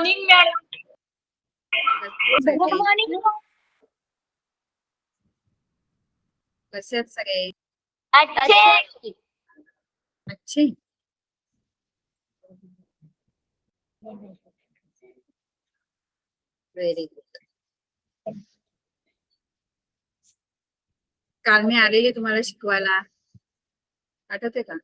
Morning madam. Good morning. कसे आहेत सगळे? अच्छे. अच्छे. Very good. काल मी आलेली तुम्हाला शिकवायला, आठवते का?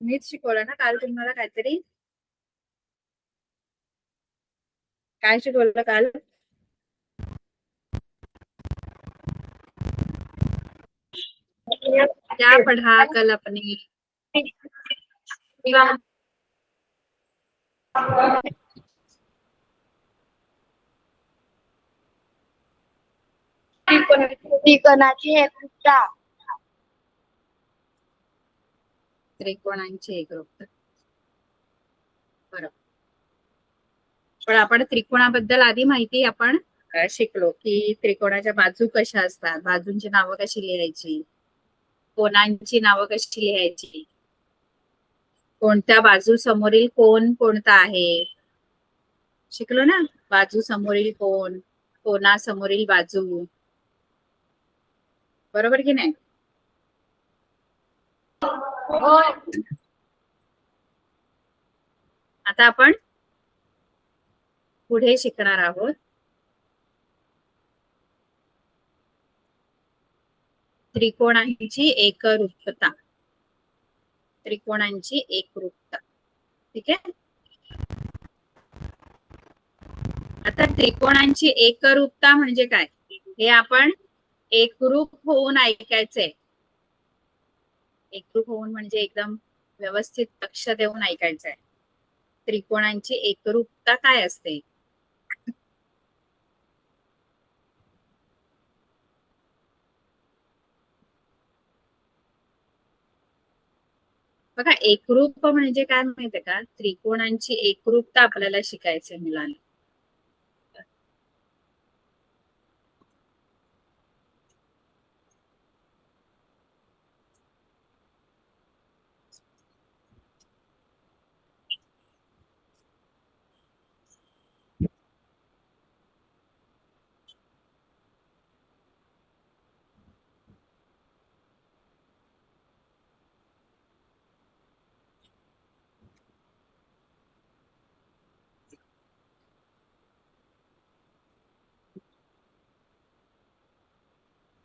मीच शिकवलं ना काल तुम्हाला काहीतरी? काय शिकवलं काल? क्या पढ़ा कल अपने? त्रिकोणाची एकरूपता. त्रिकोणांची एकरूपता. बरोबर. पण आपण त्रिकोणाबद्दल आधी माहिती आपण शिकलो की त्रिकोणाच्या बाजू कशा असतात, बाजूंची नावं कशी लिहायची, कोणांची नावं कशी लिहायची, कोणत्या बाजू समोरील कोण कोणता आहे शिकलो ना. बाजू समोरील कोण, कोणा समोरील बाजू, बरोबर की नाही? आता आपण पुढे शिकणार आहोत त्रिकोणांची एकरूपता. त्रिकोणांची एकरूपता. ठीक आहे. आता त्रिकोणांची एकरूपता म्हणजे काय हे आपण एकरूप होऊन ऐकायचंय. एकरूप होऊन म्हणजे एकदम व्यवस्थित लक्ष देऊन ऐकायचंय. त्रिकोणांची एकरूपता काय असते? बघा, एकरूप म्हणजे काय माहितीये का? त्रिकोणांची एकरूपता आपल्याला शिकायचंय मुलांना.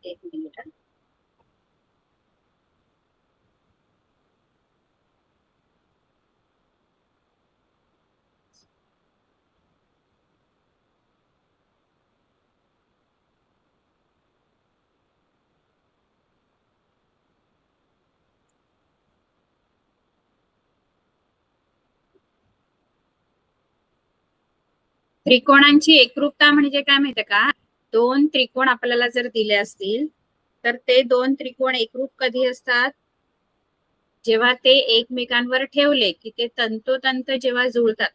एक मिनिट. त्रिकोणांची एकरूपता म्हणजे काय माहितीये का? दोन त्रिकोण आपल्याला जर दिले असतील तर ते दोन त्रिकोण एकरूप कधी असतात? जेव्हा ते एकमेकांवर ठेवले की ते तंतोतंत जेव्हा जुळतात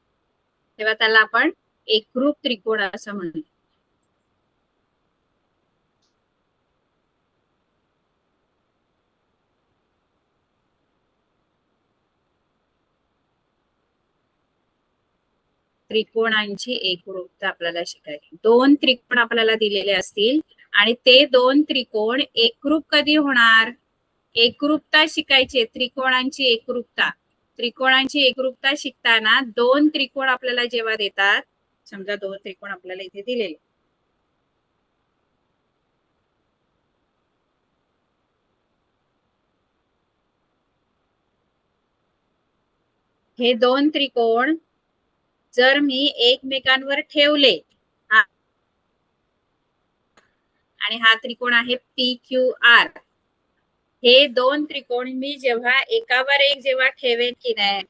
तेव्हा त्याला आपण एकरूप त्रिकोण असं म्हणतो. त्रिकोणांची एकरूपता आपल्याला शिकायची. दोन त्रिकोण आपल्याला दिलेले असतील आणि ते दोन त्रिकोण एकरूप कधी होणार? एकरूपता शिकायची. त्रिकोणांची एकरूपता. त्रिकोणांची एकरूपता शिकताना दोन त्रिकोण आपल्याला जेव्हा देतात, समजा दोन त्रिकोण आपल्याला इथे दिलेले, हे दोन त्रिकोण जर मी एकमेकांवर ठेवले आणि हा त्रिकोण आहे PQR, हे दोन त्रिकोण मी जेव्हा एकावर एक जेव्हा ठेवेन की नाही,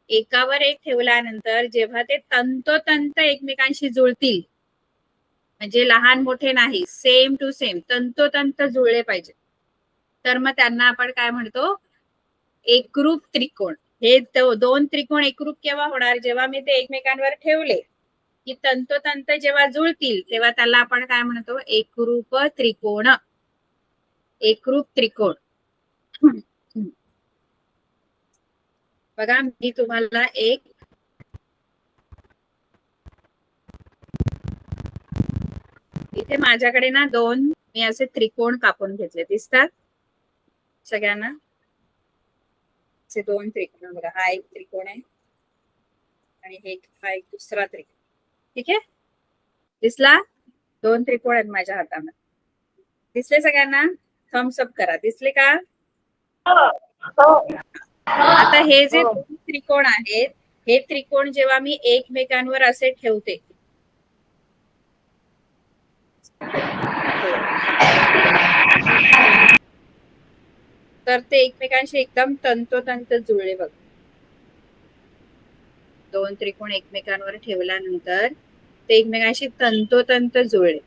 एकावर एक ठेवल्यानंतर जेव्हा ते तंतोतंत एकमेकांशी जुळतील, म्हणजे लहान मोठे नाही, सेम टू सेम तंतोतंत जुळले पाहिजे, तर मग त्यांना आपण काय म्हणतो? एकरूप त्रिकोण. हे दोन त्रिकोण एकरूप केव्हा होणार? जेव्हा मी ते एकमेकांवर ठेवले की तंतोतंत जेव्हा जुळतील तेव्हा त्याला आपण काय म्हणतो? एकरूप त्रिकोण. एकरूप त्रिकोण. बघा मी तुम्हाला एक इथे माझ्याकडे ना दोन मी असे त्रिकोण कापून घेतले, दिसतात सगळ्यांना? असे दोन त्रिकोण बघा, हा एक त्रिकोण आहे आणि हा एक दुसरा त्रिकोण. ठीक आहे, दिसला? दोन त्रिकोण आहेत माझ्या हातामध्ये. दिसले सगळ्यांना? थम्स अप करा. दिसले का? आता हे जे दोन त्रिकोण आहेत, हे त्रिकोण जेव्हा मी एकमेकांवर असे ठेवते, तर ते एकमेकांशी एकदम तंतोतंत जुळले. बघ, दोन त्रिकोण एकमेकांवर ठेवल्यानंतर ते एकमेकांशी तंतोतंत जुळले.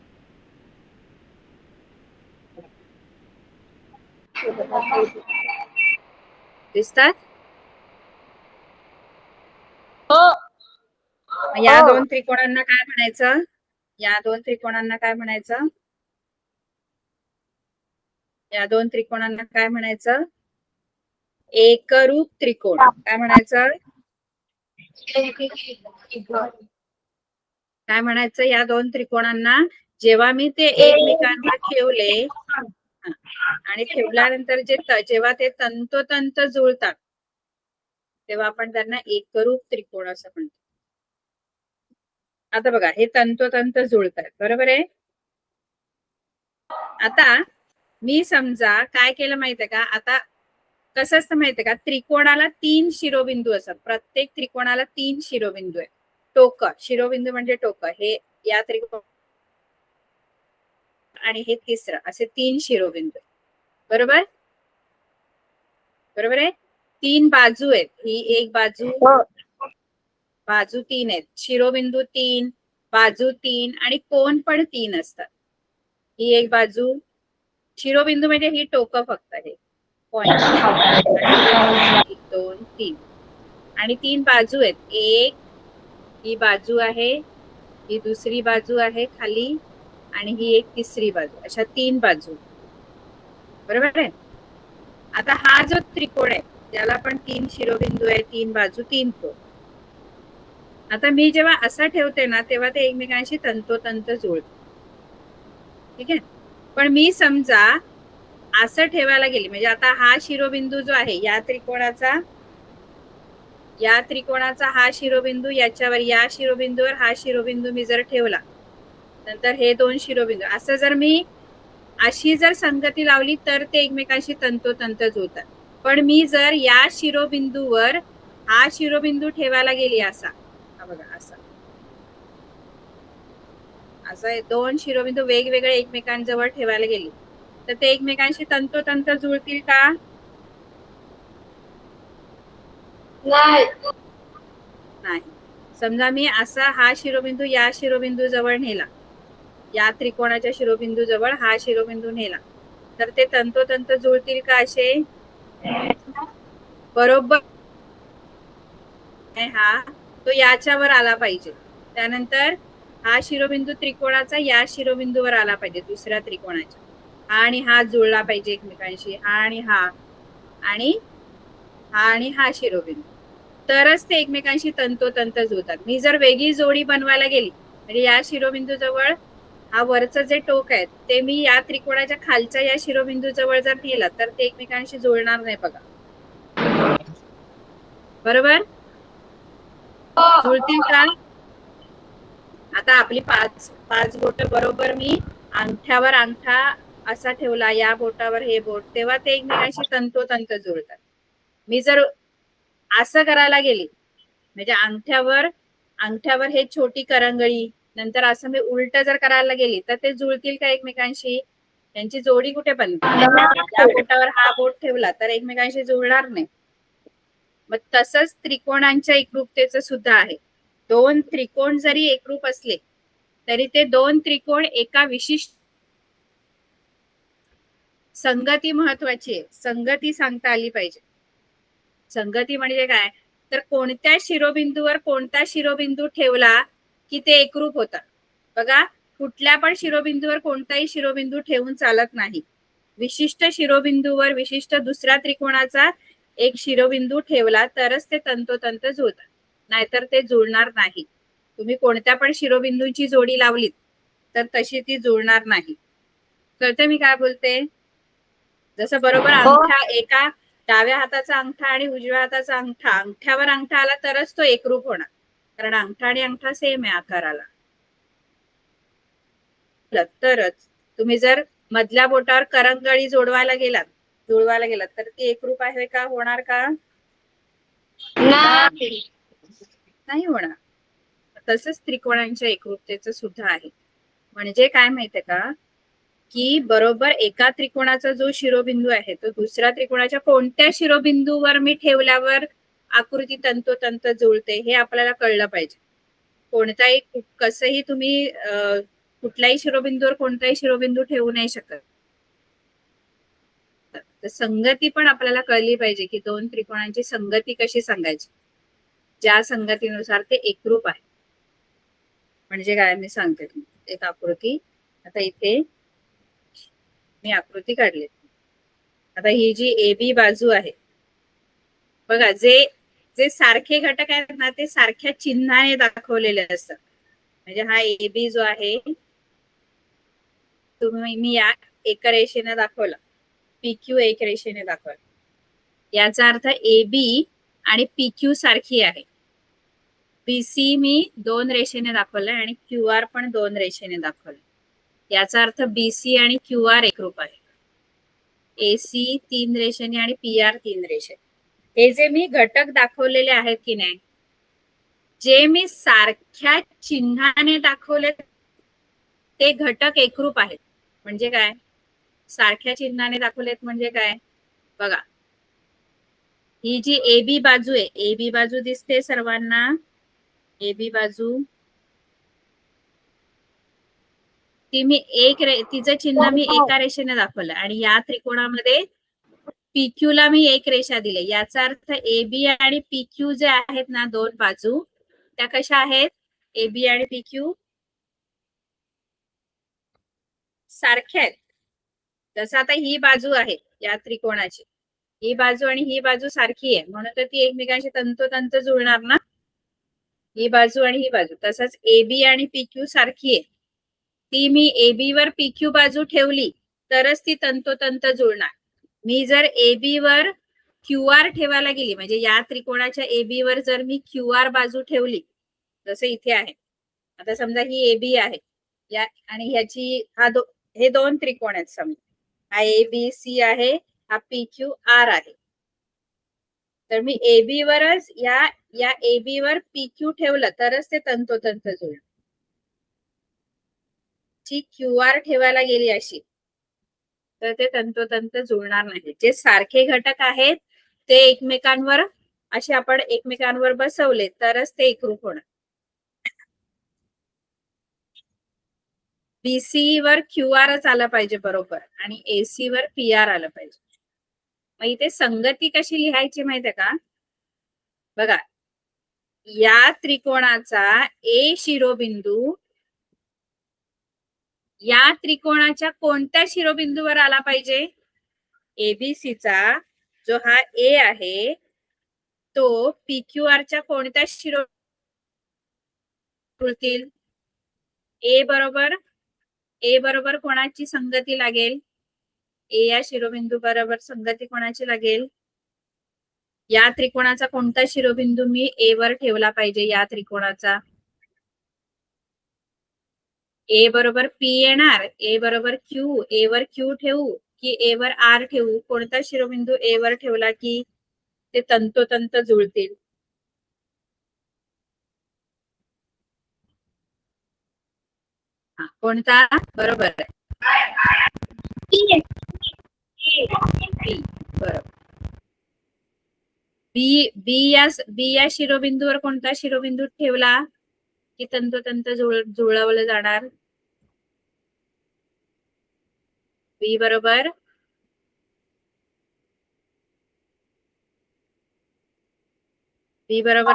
दिसतात? या दोन त्रिकोणांना काय म्हणायचं? या दोन त्रिकोणांना काय म्हणायचं? या दोन त्रिकोणांना काय म्हणायचं? एकरूप त्रिकोण. काय म्हणायचं? काय म्हणायचं? या दोन त्रिकोणांना जेव्हा मी ते एकमेकांवर ठेवले आणि ठेवल्यानंतर जेव्हा ते तंतोतंत जुळतात, तेव्हा आपण त्यांना एकरूप त्रिकोण असं म्हणतो. आता बघा, हे तंतोतंत जुळतात, बरोबर आहे? आता मी समजा काय केलं माहितीये का, आता कसं असतं माहितीये का, त्रिकोणाला 3 शिरोबिंदू असतात. प्रत्येक त्रिकोणाला 3 शिरोबिंदू आहे. टोक, शिरोबिंदू म्हणजे टोक, हे या त्रिकोण आणि हे तिसरं, असे 3 शिरोबिंदू आहेत. बरोबर? बरोबर आहे? 3 बाजू आहेत. ही एक बाजू, बाजू 3 आहेत, शिरोबिंदू 3, बाजू 3 आणि कोण पण 3 असतात. ही एक बाजू, शिरोबिंदू म्हणजे ही टोक फक्त, हे पॉइंट, 1 2 3 आणि 3 बाजू आहेत. एक ही बाजू आहे, ही दुसरी बाजू आहे खाली आणि ही एक तिसरी बाजू, अशा 3 बाजू. बरोबर आहे? आता हा जो त्रिकोण आहे त्याला पण 3 शिरोबिंदू आहे, 3 बाजू, 3 कोण. आता मी जेव्हा असं ठेवते ना, तेव्हा ते एकमेकांशी तंतोतंत जुळतात. ठीक आहे, पण मी समजा असं ठेवायला गेली, म्हणजे आता हा शिरोबिंदू जो आहे या त्रिकोणाचा हा शिरोबिंदू, याच्यावर या शिरोबिंदूवर हा शिरोबिंदू मी जर ठेवला, नंतर हे दोन शिरोबिंदू, असं जर मी अशी जर संगती लावली तर ते एकमेकांशी तंतोतंत जुळतात. पण मी जर या शिरोबिंदूवर हा शिरोबिंदू ठेवायला गेली, असा, हा बघा, असा असं दोन शिरोबिंदू वेगवेगळे एकमेकांजवळ ठेवायला गेली, तर ते एकमेकांशी तंतोतंत जुळतील का? नाही. समजा मी असा हा शिरोबिंदू या शिरोबिंदू जवळ नेला, या त्रिकोणाच्या शिरोबिंदू जवळ हा शिरोबिंदू नेला, तर ते तंतोतंत जुळतील का असे? बरोबर. हा तो याच्यावर आला पाहिजे, त्यानंतर हा शिरोबिंदू त्रिकोणाचा या शिरोबिंदूवर आला पाहिजे, दुसऱ्या त्रिकोणाच्या, आणि हा जुळला पाहिजे एकमेकांशी, हा आणि हा आणि हा आणि हा शिरोबिंदू, तरच ते एकमेकांशी तंतोतंत जुळतात. मी जर वेगळी जोडी बनवायला गेली, म्हणजे या शिरोबिंदू जवळ हा वरचं जे टोक आहे ते मी या त्रिकोणाच्या खालच्या या शिरोबिंदू जवळ जर नेला, तर ते एकमेकांशी जुळणार नाही. बघा, बरोबर? जुळतील का? आता आपली पाच बोट बरोबर मी अंगठ्यावर अंगठा असा ठेवला, या बोटावर हे बोट, तेव्हा ते एकमेकांशी तंतोतंत जुळतात. मी जर असं करायला गेली, म्हणजे अंगठ्यावर हे छोटी करंगळी, नंतर असं मी उलट जर करायला गेली, तर ते जुळतील का एकमेकांशी? त्यांची जोडी कुठे बनते? या बोटावर हा बोट ठेवला तर एकमेकांशी जुळणार नाही. मग तसंच त्रिकोणांच्या एकरूपतेचं सुद्धा आहे. दोन त्रिकोण जरी एकरूप असले तरी ते दोन त्रिकोण एका विशिष्ट संगती महत्वाची आहे. संगती सांगता आली पाहिजे. संगती म्हणजे काय? तर कोणत्या शिरोबिंदूवर कोणता शिरोबिंदू ठेवला की ते एकरूप होतात. बघा, कुठल्या पण शिरोबिंदूवर कोणताही शिरोबिंदू ठेवून चालत नाही. विशिष्ट शिरोबिंदूवर विशिष्ट दुसऱ्या त्रिकोणाचा एक शिरोबिंदू ठेवला तरच ते तंतोतंत जुळतात, नाहीतर ते जुळणार नाही. तुम्ही कोणत्या पण शिरोबिंदूंची जोडी लावलीत तर तशी ती जुळणार नाही. कळते मी काय बोलते? जसं बरोबर अंगठा एका डाव्या हाताचा अंगठा आणि उजव्या हाताचा अंगठा, अंगठ्यावर अंगठा आला तरच तो एकरूप होणार, कारण अंगठा आणि अंगठा सेम आहे आकाराला. तरच तुम्ही जर मधल्या बोटावर करंगळी जुळवायला गेलात तर ती एकरूप आहे का, होणार का? नाही होणार. तसंच त्रिकोणांच्या एकरूपतेचं सुद्धा आहे. म्हणजे काय माहितीये का, की बरोबर एका त्रिकोणाचा जो शिरोबिंदू आहे तो दुसऱ्या त्रिकोणाच्या कोणत्या शिरोबिंदूवर मी ठेवल्यावर आकृती तंतोतंत जुळते हे आपल्याला कळलं पाहिजे. कोणताही कसंही तुम्ही कुठल्याही शिरोबिंदूवर कोणताही शिरोबिंदू ठेवू नाही शकत. तर संगती पण आपल्याला कळली पाहिजे की दोन त्रिकोणांची संगती कशी सांगायची, ज्या संगतीनुसार ते एकरूप आहे. म्हणजे काय मी सांगते एक आकृती. आता इथे मी आकृती काढली. आता ही जी ए बी बाजू आहे बघा, जे जे सारखे घटक आहेत ना ते सारख्या चिन्हाने दाखवलेले असतात. म्हणजे हा ए बी जो आहे तुम्ही मी या एका रेषेने दाखवला, पी क्यू एक रेषेने दाखवला, याचा अर्थ ए बी आणि पी क्यू सारखी आहे. बीसी मी 2 रेषेने दाखवलंय आणि क्यू आर पण 2 रेषेने दाखवलंय. याचा अर्थ बीसी आणि क्यू आर एकरूप आहे. एसी 3 रेषेने आणि पी आर 3 रेषे. हे जे मी घटक दाखवलेले आहेत की नाही, जे मी सारख्या चिन्हाने दाखवले ते घटक एकरूप आहेत. म्हणजे काय, सारख्या चिन्हाने दाखवलेत म्हणजे काय बघा, ही जी ए बी बाजू आहे, ए बी बाजू दिसते सर्वांना, ए बी बाजू ती मी तिचं चिन्ह मी एका रेषेने दाखवलं आणि या त्रिकोणामध्ये पीक्यू ला मी एक रेषा दिली. याचा अर्थ ए बी आणि पीक्यू जे आहेत ना दोन बाजू, त्या कशा आहेत, ए बी आणि पीक्यू सारख्या आहेत. जसं आता ही बाजू आहे या त्रिकोणाची, ही बाजू आणि ही बाजू सारखी आहे म्हणून तर ती एकमेकांशी तंतोतंत जुळणार ना, ही बाजू आणि ही बाजू. तसंच ए बी आणि पीक्यू सारखी आहे, ती मी ए बी वर पीक्यू बाजू ठेवली तरच ती तंतोतंत जुळणार. मी जर ए बी वर क्यू आर ठेवायला गेली, म्हणजे या त्रिकोणाच्या ए बी वर जर मी क्यू आर बाजू ठेवली, जसं इथे आहे, आता समजा ही ए बी आहे या आणि ह्याची हे दोन त्रिकोण आहेत समजा, हा ए बी सी आहे, हा पी क्यू आर आहे. तर मी ए बी वरच या ए बी वर पी क्यू ठेवलं तरच ते तंतोतंत जुळणार. क्यू आर ठेवायला गेली अशी तर ते तंतोतंत जुळणार नाही. जे सारखे घटक आहेत ते एकमेकांवर असे आपण एकमेकांवर बसवले तरच ते एकरूप होणार. बीसी वर क्यू आरच आलं पाहिजे बरोबर आणि एसी वर पी आर आलं पाहिजे. मग इथे संगती कशी लिहायची माहितीये का, बघा या त्रिकोणाचा ए शिरोबिंदू या त्रिकोणाच्या कोणत्या शिरोबिंदूवर आला पाहिजे, एबीसीचा जो हा ए आहे तो पीक्यू आरच्या कोणत्या शिरो जुळतील, ए बरोबर कोणाची संगती लागेल, ए या शिरोबिंदू बरोबर संगती कोणाची लागेल, या त्रिकोणाचा कोणता शिरोबिंदू मी ए वर ठेवला पाहिजे, या त्रिकोणाचा ए बरोबर पी येणार, ए बरोबर क्यू, ए वर क्यू ठेवू की ए वर आर ठेवू, कोणता शिरोबिंदू ए वर ठेवला की ते तंतोतंत जुळतील. कोणता बरोबर आहे, बरोबर. बी या शिरोबिंदूवर कोणता शिरोबिंदू ठेवला की तंतोतंत जुळवलं जाणार, बी बरोबर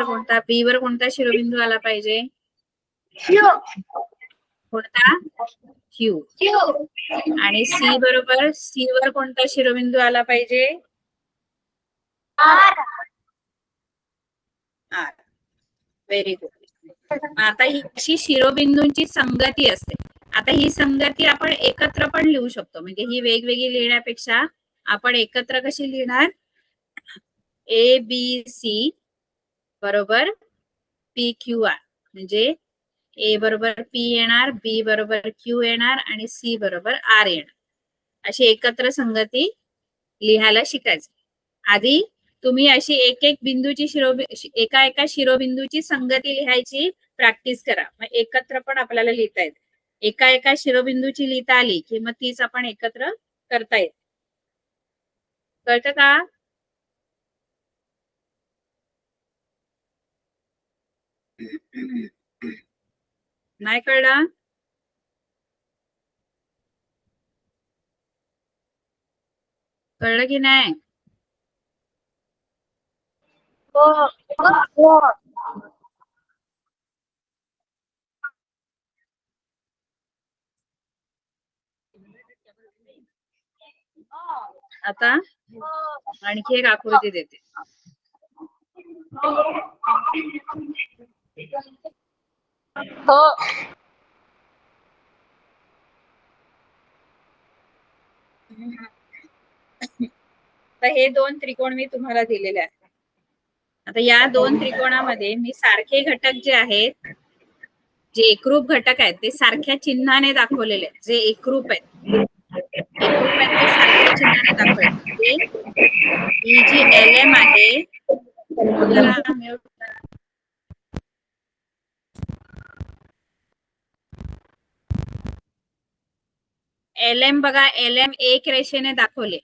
कोणता, बी वर कोणता शिरोबिंदू आला पाहिजे, कोणता क्यू. आणि सी वर कोणता शिरोबिंदू आला पाहिजे, आर आर. Very good. आता ही अशी शिरोबिंदूंची संगती असते. आता ही संगती आपण एकत्र पण लिहू शकतो. म्हणजे ही वेगवेगळी लिहिण्यापेक्षा आपण एकत्र कशी लिहिणार? ए बी सी बरोबर पी क्यू आर. म्हणजे ए बरोबर पी येणार, बी बरोबर क्यू येणार आणि सी बरोबर आर येणार. अशी एकत्र संगती लिहायला शिकायचं. आधी तुम्ही अशी एक एक बिंदूची एका एका शिरोबिंदूची संगती लिहायची प्रॅक्टिस करा. मग एकत्र पण आपल्याला लिहिता येत. एका एका शिरोबिंदूची लिहिता आली की मग तीच आपण एकत्र करता येत. कळतं का? नाही कळलं? कळलं की नाही? हो. आता आणखी एक आकृती देते. हो. तर हे दोन त्रिकोण मी तुम्हाला दिलेले आहेत. आता या दोन त्रिकोणामध्ये मी सारखे घटक जे आहेत, जे एकरूप घटक आहेत ते सारख्या चिन्हाने दाखवलेले आहेत. जे एकरूप आहेत ते सारख्या चिन्हाने दाखवले. ही जी LM आहे, LM बघा, LM एक रेषेने दाखवले.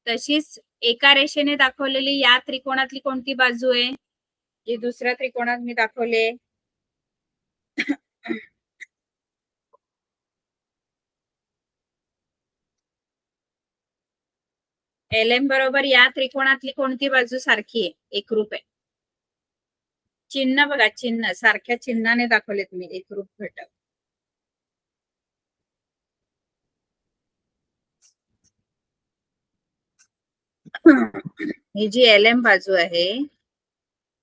तशीच एका रेषेने दाखवलेली या त्रिकोणातली कोणती बाजू आहे? जी दुसऱ्या त्रिकोणात मी दाखवले. LM बरोबर या त्रिकोणातली कोणती बाजू सारखी आहे, एकरूप आहे? चिन्ह बघा, चिन्ह सारख्या चिन्हाने दाखवलेत मी एकरूप घटक. ही जी LM बाजू आहे,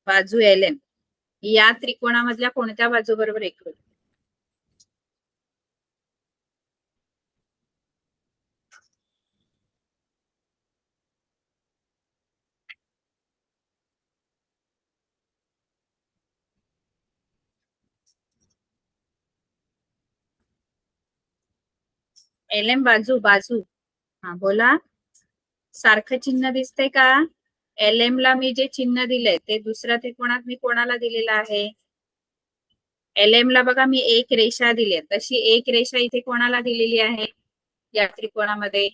बाजू LM या त्रिकोणामधल्या कोणत्या बाजू बरोबर एकरूप? LM बाजू, बाजू. हा बोला. सारखं चिन्ह दिसतंय का? LM ला मी जे चिन्ह दिलंय ते दुसऱ्या त्रिकोणात मी कोणाला दिलेलं आहे? LM ला बघा मी एक रेषा दिली, तशी एक रेषा इथे कोणाला दिलेली आहे या त्रिकोणामध्ये?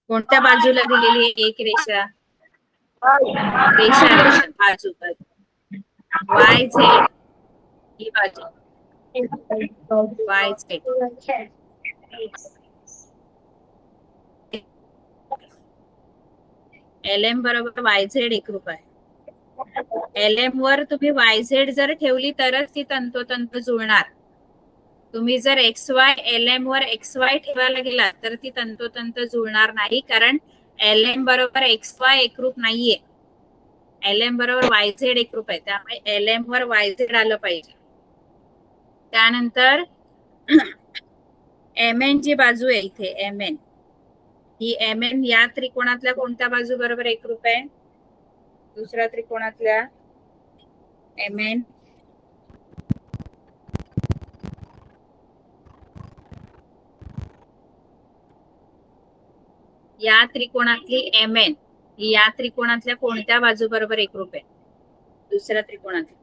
कोणत्या बाजूला दिलेली आहे एक रेषा? रेषा रेषा बाजू बाजू YZ ही बाजू YZ. LM बरोबर YZ एकरूप आहे. LM वर तुम्ही YZ जर ठेवली तरच ती तंतोतंत जुळणार. तुम्ही जर XY LM वर XY ठेवायला गेला तर ती तंतोतंत जुळणार नाही, कारण LM बरोबर XY एकरूप नाहीये. LM बरोबर YZ एकरूप आहे, त्यामुळे LM वर YZ आलं पाहिजे. त्यानंतर MN जी बाजू आहे इथे, MN ही MN या त्रिकोणातल्या कोणत्या बाजू बरोबर एकरूप आहे? दुसऱ्या त्रिकोणातल्या MN. या त्रिकोणातली MN ही या त्रिकोणातल्या कोणत्या बाजू बरोबर एकरूप आहे? दुसऱ्या त्रिकोणातली.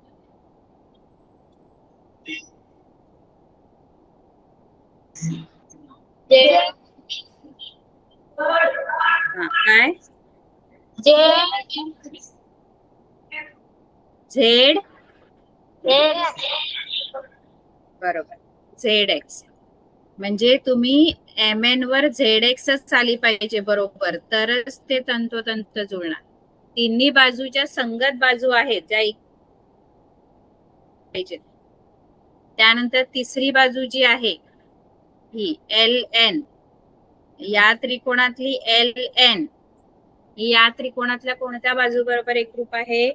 काय? झेड बरोबर, ZX. म्हणजे तुम्ही MN वर ZXच आली पाहिजे बरोबर, तरच ते तंतोतंत जुळणार. तिन्ही बाजूच्या संगत बाजू आहेत ज्या पाहिजे. त्यानंतर तिसरी बाजू जी आहे ही LN, या त्रिकोणातली LN ही या त्रिकोणातल्या कोणत्या बाजू बरोबर एकरूप आहे?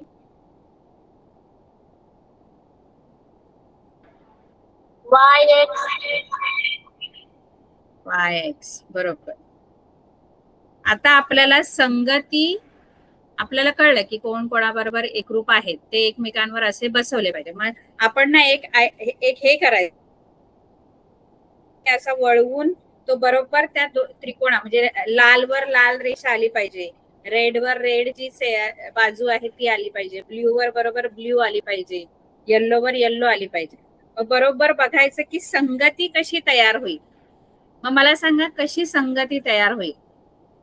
YX बरोबर. आता आपल्याला संगती आपल्याला कळलं की कोण कोणाबरोबर एकरूप आहेत, ते एकमेकांवर असे बसवले पाहिजे. मग आपण ना एक हे करायचं, असं वळवून तो बरोबर त्या त्रिकोणा म्हणजे लाल वर लाल रेषा आली पाहिजे, रेड वर रेड जी बाजू आहे ती आली पाहिजे, ब्ल्यू वर बरोबर ब्ल्यू आली पाहिजे, येल्लो वर येल्लो आली पाहिजे. मग बरोबर बघायचं की संगती कशी तयार होईल. मग मला सांगा कशी संगती तयार होईल.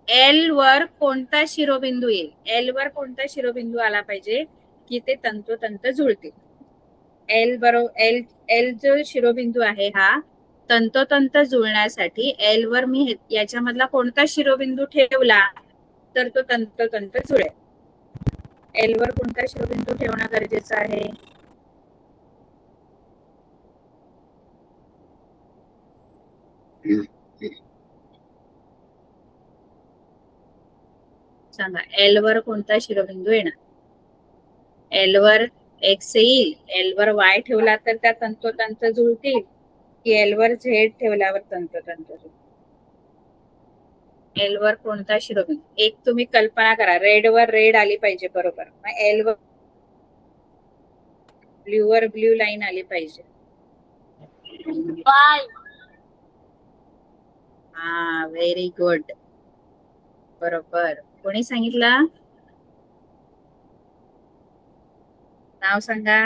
एल वर कोणता शिरोबिंदू येईल? एल वर कोणता शिरोबिंदू आला पाहिजे की ते तंतोतंत जुळतील. एल बरोबर एल जो शिरोबिंदू आहे हा तंतोतंत जुळण्यासाठी एल वर मी याच्यामधला कोणता शिरोबिंदू ठेवला तर तो तंतोतंत जुळेल. एल वर कोणता शिरोबिंदू ठेवणं गरजेचं आहे? सांगा, एल वर कोणता शिरोबिंदू येणार? एल वर एक्स येईल, एल वर वाय ठेवला तर त्या तंतोतंत जुळतील की एल वर झेड ठेवल्यावर तंतोतंत जुळतील? एल वर कोणता शिरोबिंदू? एक तुम्ही कल्पना करा, रेड वर रेड आली पाहिजे बरोबर, मग एल वर ब्ल्यू वर ब्ल्यू लाईन आली पाहिजे. हा, व्हेरी गुड, बरोबर. कोणी सांगितलं? नाव सांगा.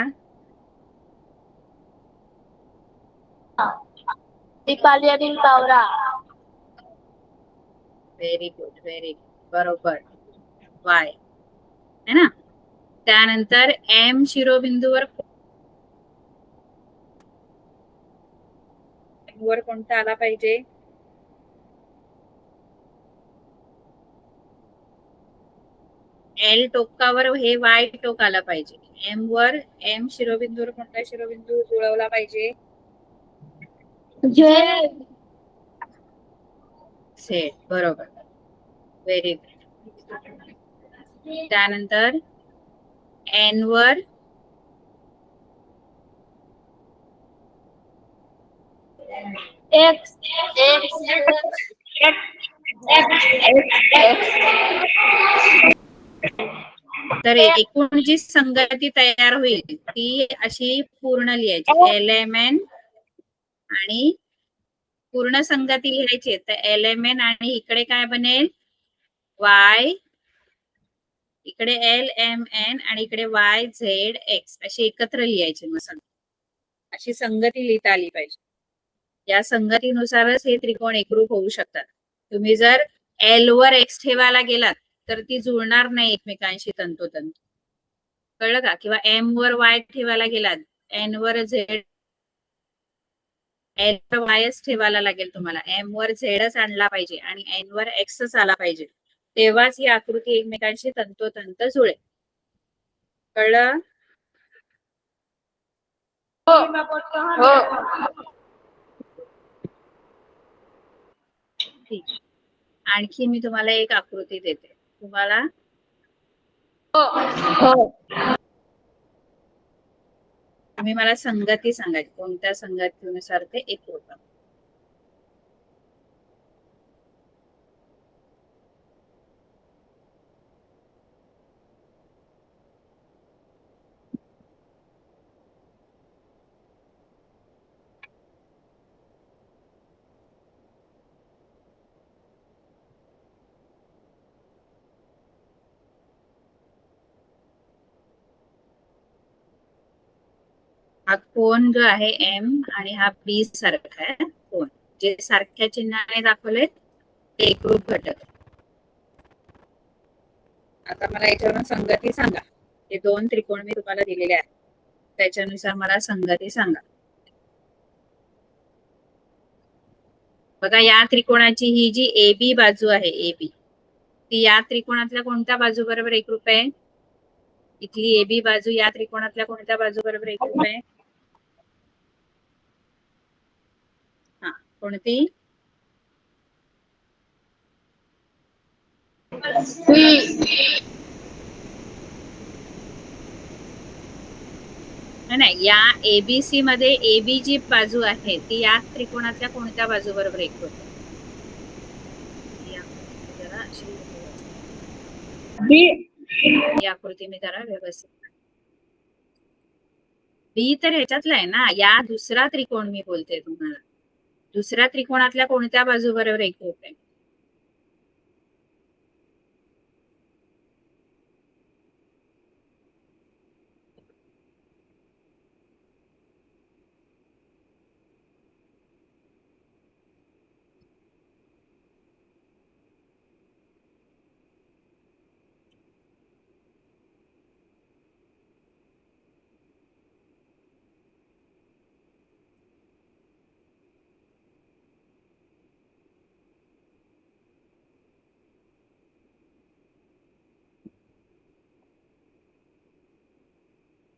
Deepali Anil Pawara. Very good, very good, बरोबर. वाय है ना. त्यानंतर एम शिरोबिंदूवर वर कोणता आला पाहिजे? एल टोकावर हे वाय टोक आला पाहिजे. एम वर एम शिरोबिंदूवर कोणता शिरोबिंदू जुळवला पाहिजे? सेट, बरोबर, व्हेरी गुड. त्यानंतर एन वर एक्स. तर एकूण जी संगती तयार होईल ती अशी पूर्ण लिहायची, LMN आणि पूर्ण संगती लिहायची. तर LMN आणि इकडे काय बनेल? वाय, इकडे LMN आणि इकडे YZX अशी एकत्र लिहायची. मग अशी संगती लिहिता आली पाहिजे. या संगतीनुसारच हे त्रिकोण एकरूप होऊ शकतात. तुम्ही जर एल वर एक्स ठेवायला गेलात तर ती जुळणार नाही एकमेकांशी तंतोतंत, कळलं का? किंवा एम वर वाय ठेवायला गेलात, एन वर झेड, एल वर वायच ठेवायला लागेल तुम्हाला. एम वर झेडच आणला पाहिजे आणि एन वर एक्सच आला पाहिजे, तेव्हाच ही आकृती एकमेकांशी तंतोतंत जुळेल. कळलं? ठीक. आणखी मी तुम्हाला एक आकृती देते तुम्हाला. तुम्ही मला संगती सांगायची, कोणत्या संगतीनुसार ते एकरूप. हा कोण जो आहे एम आणि हा बी सारखा आहे कोण, जे सारख्या चिन्हाने दाखवले ते एकरूप घटक. आता मला याच्यावरून संगती सांगा. हे दोन त्रिकोण मी तुम्हाला दिलेले आहेत, त्याच्यानुसार मला संगती सांगा. बघा, या त्रिकोणाची ही जी AB बाजू आहे, AB ती या त्रिकोणातल्या कोणत्या बाजू बरोबर एकरूप आहे? इथली AB बाजू या त्रिकोणातल्या कोणत्या बाजू बरोबर एकरूप आहे? हा, कोणती? नाही, या एबीसी मध्ये एबी जी बाजू आहे ती या त्रिकोणातल्या कोणत्या बाजू बरोबर एकरूप आहे? ही आकृती मी जरा व्यवस्थित. बी तर ह्याच्यातला आहे ना, या दुसरा त्रिकोण मी बोलते तुम्हाला. दुसऱ्या त्रिकोणातल्या कोणत्या बाजू बरोबर एकरूप आहे?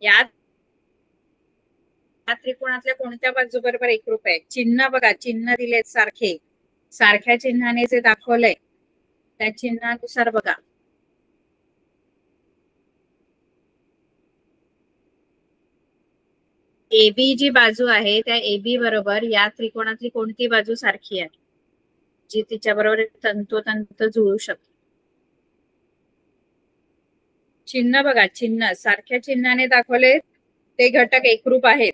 या त्रिकोणातल्या कोणत्या बाजू बरोबर एकरूप आहे? चिन्ह बघा, चिन्ह दिलेत सारखे, सारख्या चिन्हाने जे दाखवलंय त्या चिन्हानुसार बघा. एबी जी बाजू आहे त्या एबी बरोबर या त्रिकोणातली कोणती बाजू सारखी आहे जी तिच्या बरोबर तंतोतंत जुळू शकते? चिन्ह बघा, चिन्ह सारख्या चिन्हाने दाखवले ते घटक एकरूप आहेत.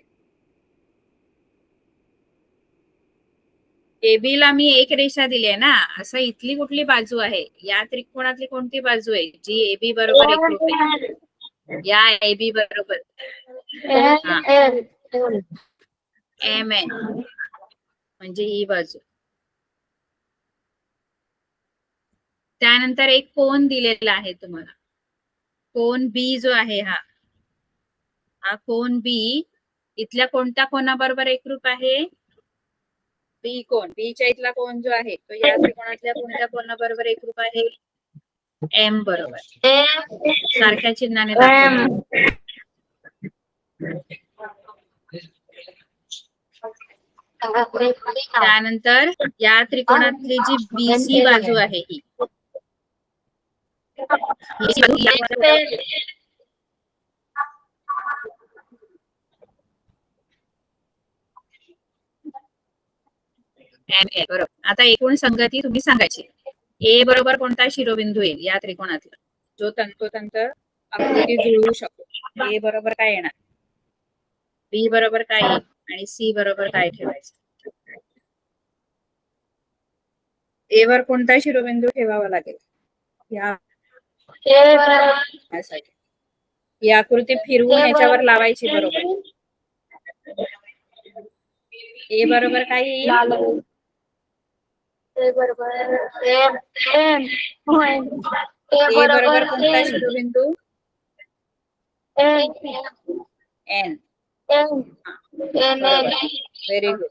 एबी ला मी एक रेषा दिली आहे ना, असं इथली कुठली बाजू आहे? या त्रिकोणातली कोणती बाजू आहे जी एबी बरोबर एकरूप आहे? या एबी बरोबर एम एन म्हणजे ही बाजू. त्यानंतर एक कोन दिलेला आहे तुम्हाला, कोन बी जो आहे हा कोन बी इथल्या कोणत्या कोणाबरोबर एकरूप आहे? बी कोन, बीच्या इथला कोन जो आहे तो या त्रिकोणातल्या कोणत्या कोणाबरोबर एकरूप आहे? एम बरोबर, सारख्या चिन्हाने दाखवले. त्यानंतर या त्रिकोणातली जी बीसी बाजू आहे ही एम ए बरोबर. आता एकूण संगती तुम्ही सांगायची. ए बरोबर कोणता शिरोबिंदू येईल या त्रिकोणातला जो तंतोतंत आकृती जुळवू शकतो? ए बरोबर काय येणार? बी बरोबर काय येईल? आणि सी बरोबर काय ठेवायचं? ए वर कोणता शिरोबिंदू ठेवावा लागेल? ही आकृती फिरवून याच्यावर लावायची बरोबर. ए बरोबर काय येईल? ए बरोबर कोणता शिरोबिंदू? एन. Very good.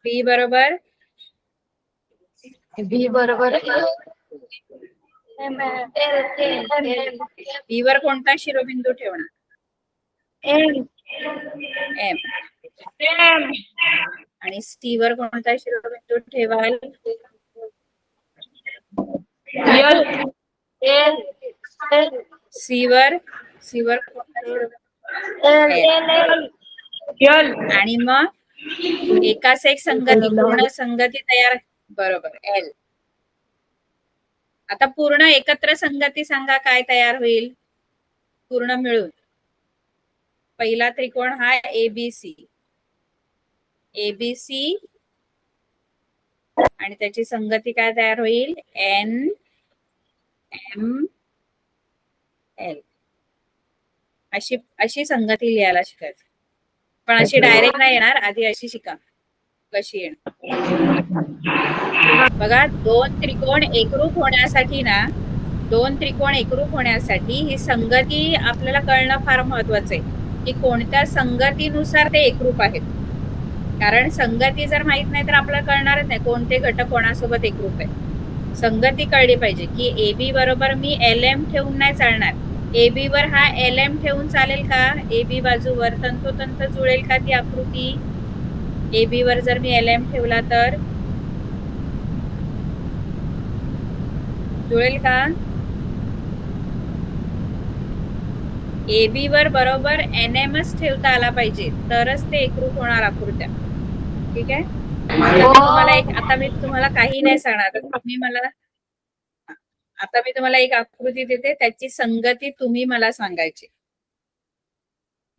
बी बरोबर? बी बरोबर बी वर कोणता शिरोबिंदू ठेवणार? एम. आणि सी वर कोणता शिरोबिंदू ठेवाल? सी वर आणि मग एकाच एक संगती, पूर्ण संगती तयार. बरोबर, एल. आता पूर्ण एकत्र संगती सांगा काय तयार होईल पूर्ण मिळून? पहिला त्रिकोण हा एबीसी, एबीसी आणि त्याची संगती काय तयार होईल? N M L. अशी संगती लिहायला शिकायचं, पण अशी डायरेक्ट नाही येणार, आधी अशी शिका कशी येणार. बघा, दोन त्रिकोण एकरूप होण्यासाठी ही संगती आपल्याला कळणं फार महत्वाचं आहे की कोणत्या संगतीनुसार ते एकरूप आहेत. कारण संगती जर माहित नाही तर आपल्याला कळणारच नाही कोणते घटक कोणासोबत एकरूप आहे. संगती कळली पाहिजे की एबी बरोबर मी LM ठेवून नाही चालणार. एबी वर हा LM ठेवून चालेल का? एबी बाजूवर तंतोतंत जुळेल का ती आकृती? AB वर जर मी LM ठेवला तर जुळेल का? AB वर बरोबर NMच ठेवता आला पाहिजे, तरच ते एकरूप होणार आकृत्या. ठीक आहे. आता मी तुम्हाला काही नाही सांगणार. आता मी तुम्हाला एक आकृती देते, त्याची संगती तुम्ही मला सांगायची.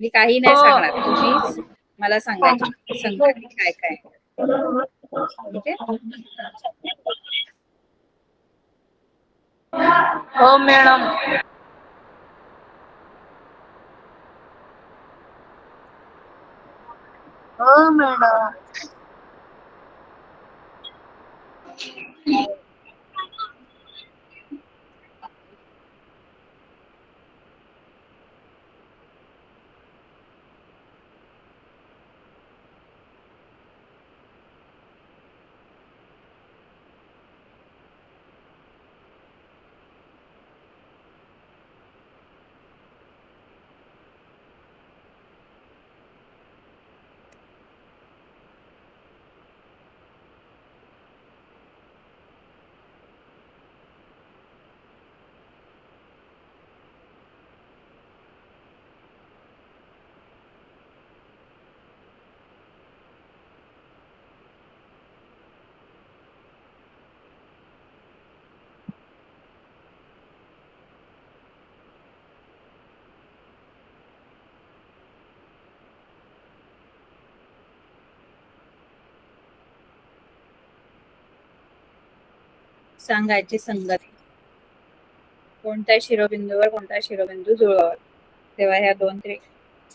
मी काही नाही सांगणार, तुम्हीच मला सांगायची संगती काय काय. ठीक आहे. हो मॅडम. हो मॅडम. सांगायची संगती. कोणत्या शिरोबिंदूवर कोणता शिरोबिंदू जुळवावा, तेव्हा ह्या दोन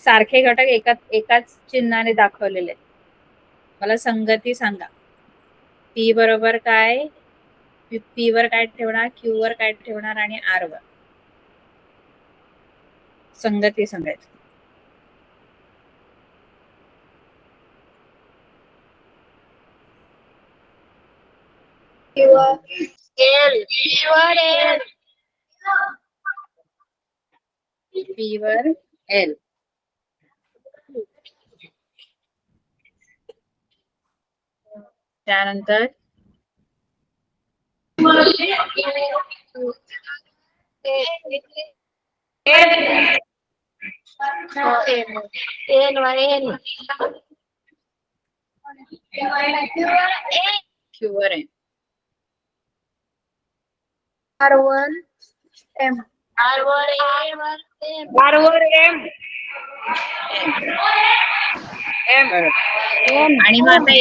सारखे घटक एकाच चिन्हाने दाखवलेले. मला संगती सांगा. P बरोबर काय, P वर काय ठेवणार, Q वर काय ठेवणार आणि R वर. संगती सांगायची. P वर L. त्यानंतर Q वर N. आणि मग आता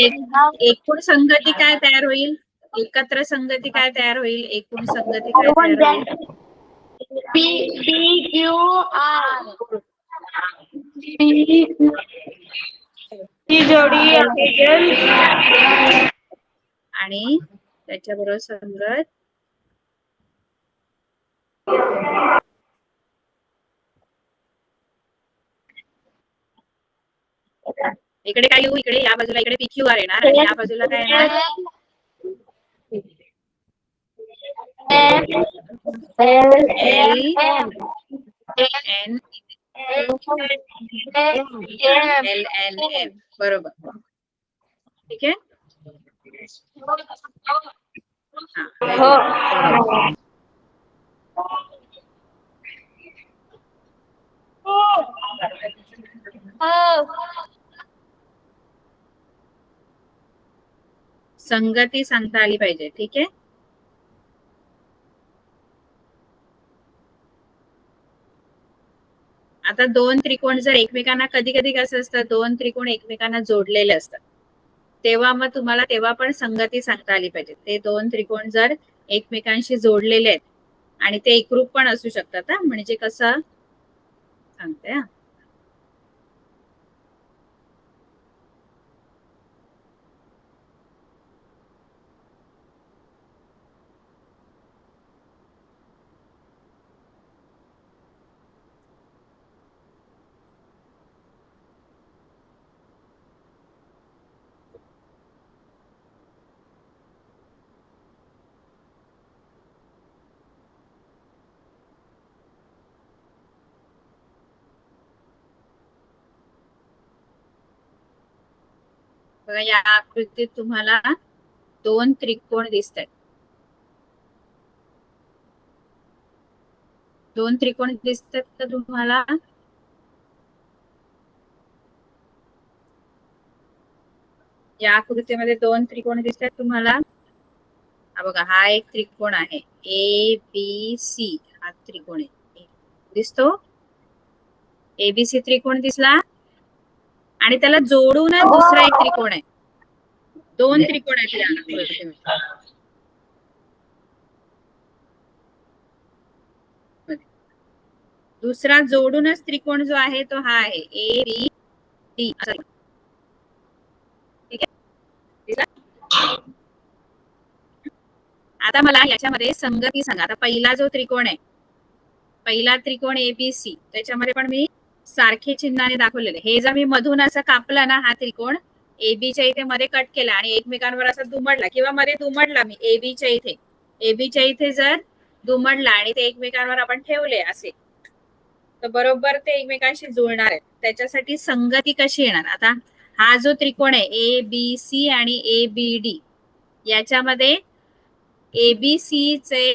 एकूण संगती काय तयार होईल, एकत्र संगती काय तयार होईल, एकूण संगती काय तयार होईल. जोडी आणि त्याच्याबरोबर संगत इकडे काय येऊ, इकडे या बाजूला इकडे PQR येणार आणि या बाजूला काय येणार, LNM. बरोबर. ठीक आहे. संगती सांगता आली पाहिजे. ठीक आहे. आता दोन त्रिकोण जर एकमेकांना, कधी कधी कसं असतं, दोन त्रिकोण एकमेकांना जोडलेले असतात, तेव्हा मग तुम्हाला तेव्हा पण संगती सांगता आली पाहिजे. ते दोन त्रिकोण जर एकमेकांशी जोडलेले आहेत आणि ते एकरूप पण असू शकतात. म्हणजे कसं सांगते. बघा या आकृतीत तुम्हाला दोन त्रिकोण दिसतात. दोन त्रिकोण दिसतात का तुम्हाला? या आकृतीमध्ये दोन त्रिकोण दिसतात तुम्हाला. हा बघा हा एक त्रिकोण आहे ABC. हा त्रिकोण आहे दिसतो. ABC त्रिकोण दिसला आणि त्याला जोडूनच दुसरा एक त्रिकोण आहे. दोन त्रिकोण आहेत या आकृतीमध्ये. दुसरा जोडूनच त्रिकोण जो आहे तो हा आहे ABD. ठीक आहे. आता मला याच्यामध्ये संगती सांगा. आता पहिला जो त्रिकोण आहे, पहिला त्रिकोण ABC, त्याच्यामध्ये पण मी सारखे चिन्हाने दाखवलेले. हे जर मी मधून असं कापला ना, हा त्रिकोण एबीच्या इथे मध्ये कट केला आणि एकमेकांवर असा दुमडला किंवा मध्ये दुमडला मी एबीच्या इथे जर दुमडला आणि ते एकमेकांवर आपण ठेवले असे, तर बरोबर ते एकमेकांशी जुळणार आहेत. त्याच्यासाठी संगती कशी येणार? आता हा जो त्रिकोण आहे ABC आणि ABD, याच्यामध्ये ABC चे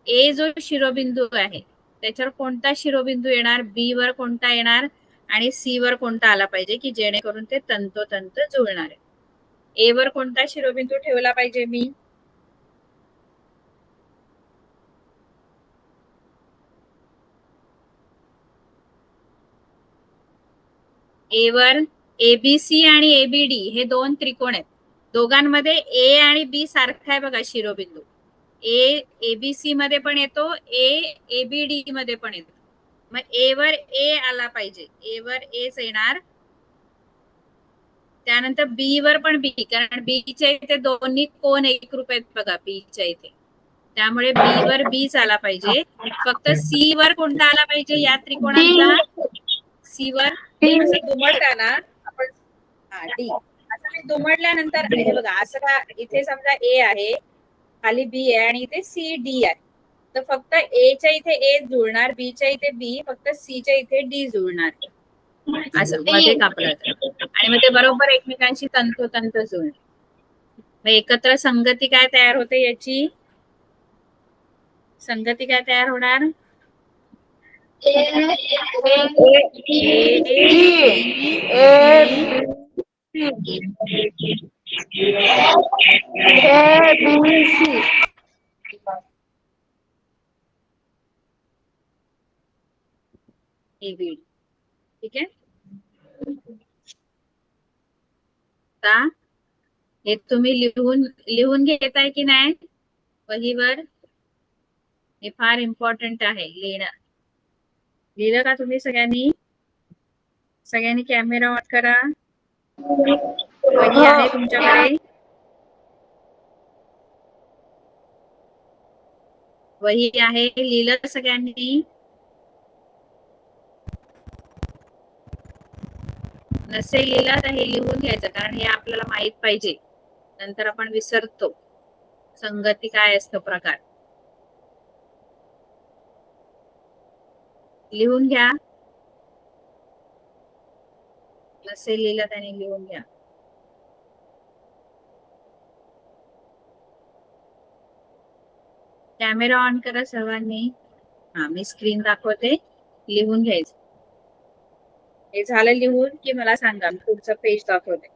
A जो शिरोबिंदू आहे त्याच्यावर कोणता शिरोबिंदू येणार, B वर कोणता येणार आणि C वर कोणता आला पाहिजे की जेणेकरून ते तंतोतंत जुळणार आहे. A वर कोणता शिरोबिंदू ठेवला पाहिजे मी? A वर ABC आणि ABD हे दोन त्रिकोण आहेत. दोघांमध्ये A आणि B सारखा आहे बघा शिरोबिंदू. A ABC मध्ये पण येतो, A ABD मध्ये पण येतो. मग A वर A आला पाहिजे. A वर Aच येणार. त्यानंतर B वर पण B, कारण B च्या इथे दोन्ही कोण एकरूप आहेत बघा B च्या इथे. त्यामुळे B वर Bच आला पाहिजे. फक्त C वर कोणता आला पाहिजे या त्रिकोणातला? C वर असं दुमडताना आपण D असं दुमडल्यानंतर हे बघा असं का इथे समजा A आहे, खाली B आहे आणि इथे CD आहे. तर फक्त A च्या इथे A जुळणार, B च्या इथे B, फक्त C च्या इथे D जुळणार. असं मध्ये कापलं तर आणि मग ते बरोबर एकमेकांशी तंतोतंत जुळणार. मग एकत्र संगती काय तयार होते याची? संगती काय तयार होणार? ABD. ठीक आहे. आता हे तुम्ही लिहून घेताय की नाही वहीवर? हे फार इम्पॉर्टंट आहे लिहिणं. लिहिलं का तुम्ही सगळ्यांनी? सगळ्यांनी कॅमेरा ऑन करा. वही आहे तुमच्याकडे? वही आहे, लिहिलं सगळ्यांनी? नसेल लिहिलं तर हे लिहून घ्यायचं, कारण हे आपल्याला माहित पाहिजे. नंतर आपण विसरतो संगती काय असतं प्रकार. लिहून घ्या. नसेल लिहिलं त्याने लिहून घ्या. कॅमेरा ऑन करा सर्वांनी. हा मी स्क्रीन दाखवते, लिहून घ्यायचं. हे झालं लिहून की मला सांगा, पुढचं पेज दाखवते.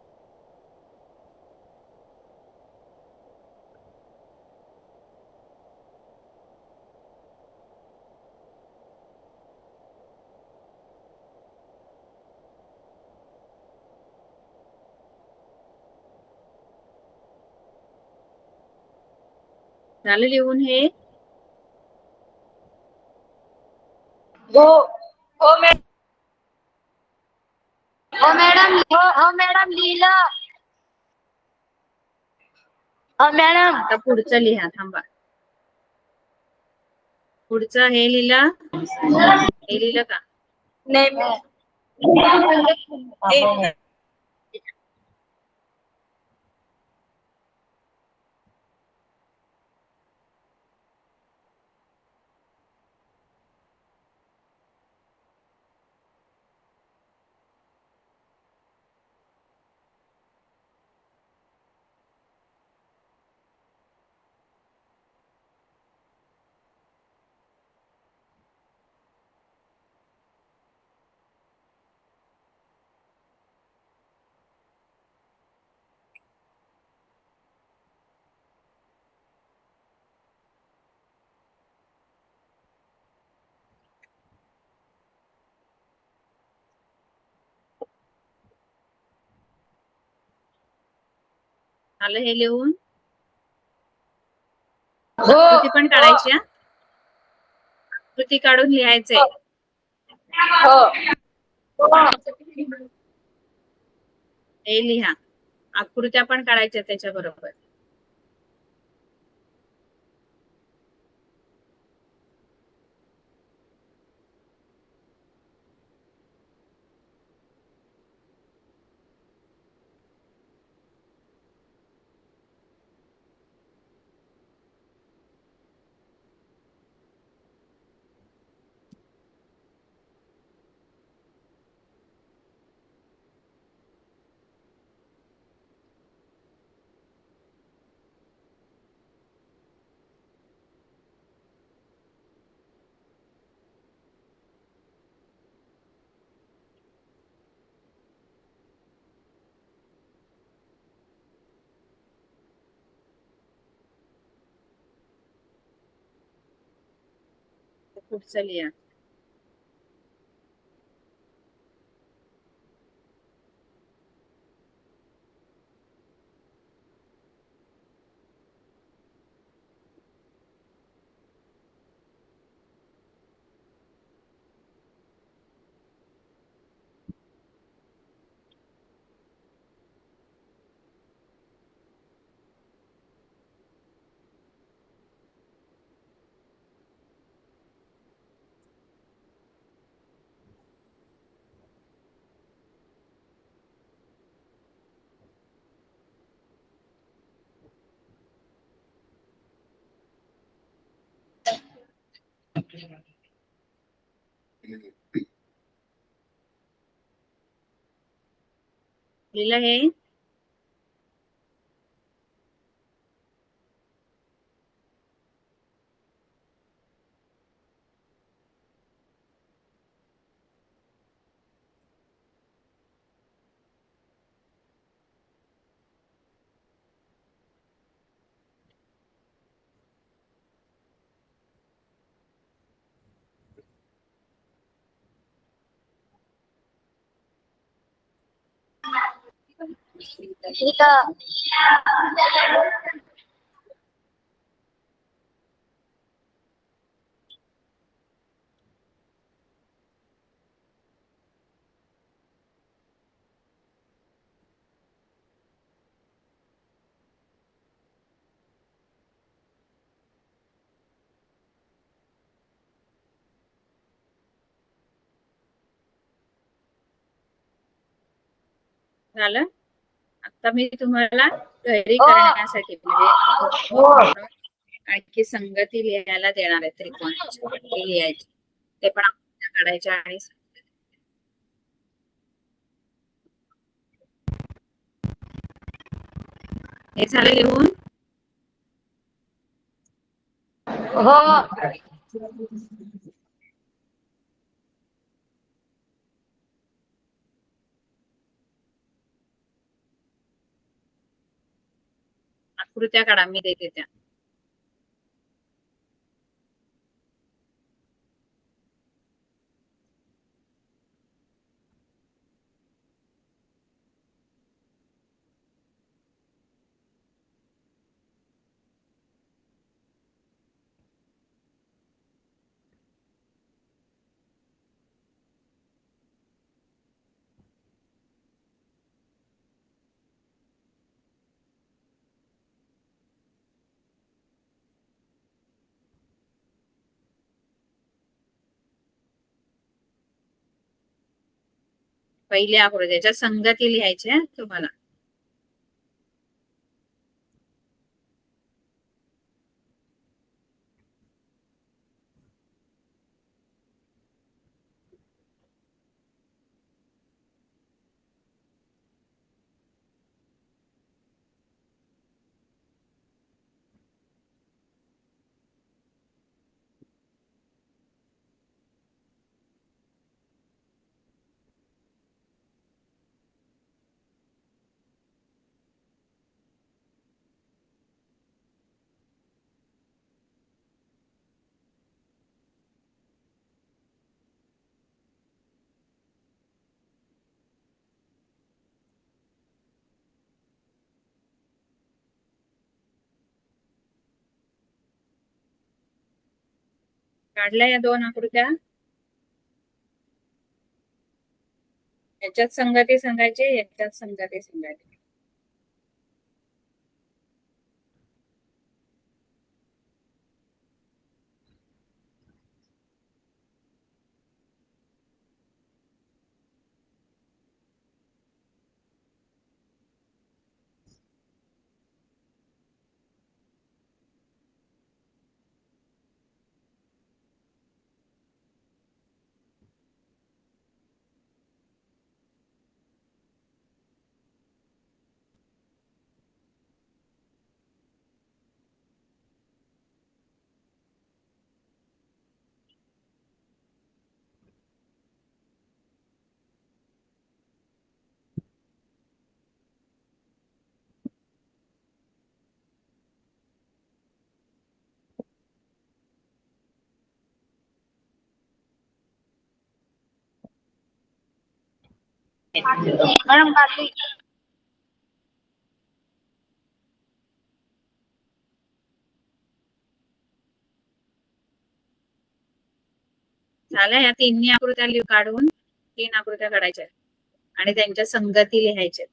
झालं लिहून हे? हो हो मॅडम. हो मॅडम. हो मॅडम लिहिलं. हो मॅडम. आता पुढचं लिहा, थांबा. पुढचं हे लिहिलं? हे लिहिलं का? नाही. आलं हे लिहून? हो आकृती पण काढायची हा? आकृती काढून लिहायचंय. हो हे लिहा. आकृत्या पण काढायच्या त्याच्या बरोबर. पुढचं लिहा. लिहिलं हे? इथं झालं? आता मी तुम्हाला घरी हो. करण्यासाठी म्हणजे हो आणखी संगती लिहायला देणार आहे त्रिकोणाची. पट्टी लिहायची. ते पण आकृत्या काढायच्या आणि हे झालं लिहून? हो आकृत्या काढा, मी देते त्या. पहिल्या आकृत्याच्या संगती लिहायच्या तुम्हाला. काढल्या या दोन आकृत्या. याच्यात संगती सांगायचे, याच्यात संगती सांगायचे. मॅडम काढली. झाल्या या तिन्ही आकृत्या काढून 3 आकृत्या काढायच्या आणि त्यांच्या संगती लिहायच्या.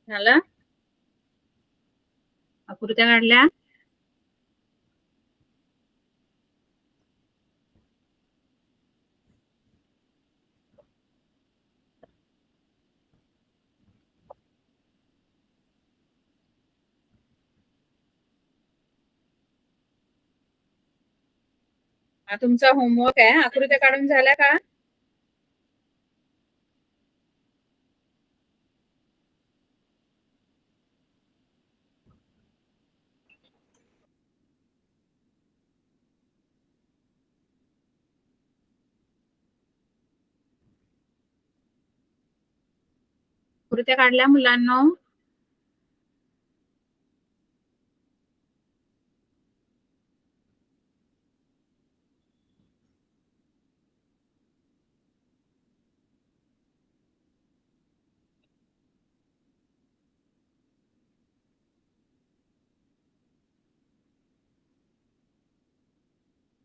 झालं? आकृत्या काढल्या? हा तुमचा होमवर्क आहे. आकृत्या काढून झाल्या का? आकृत्या काढल्या मुलांनो?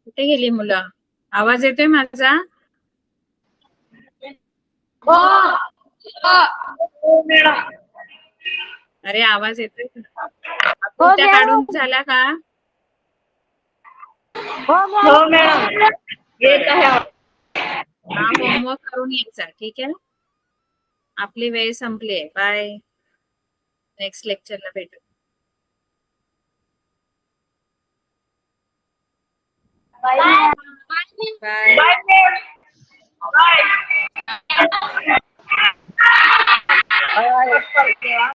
कुठे गेली मुलं? आवाज येतोय माझा? हो. हो मॅडम. अरे आवाज येतोय? हो आकृत्या काढून मॅडम. झाल्या का? हो मॅडम. येत आहे. हा होमवर्क करून यायचा. ठीक आहे. आपली वेळ संपली आहे. बाय. नेक्स्ट लेक्चरला भेटू. बाय. बाय. बाय.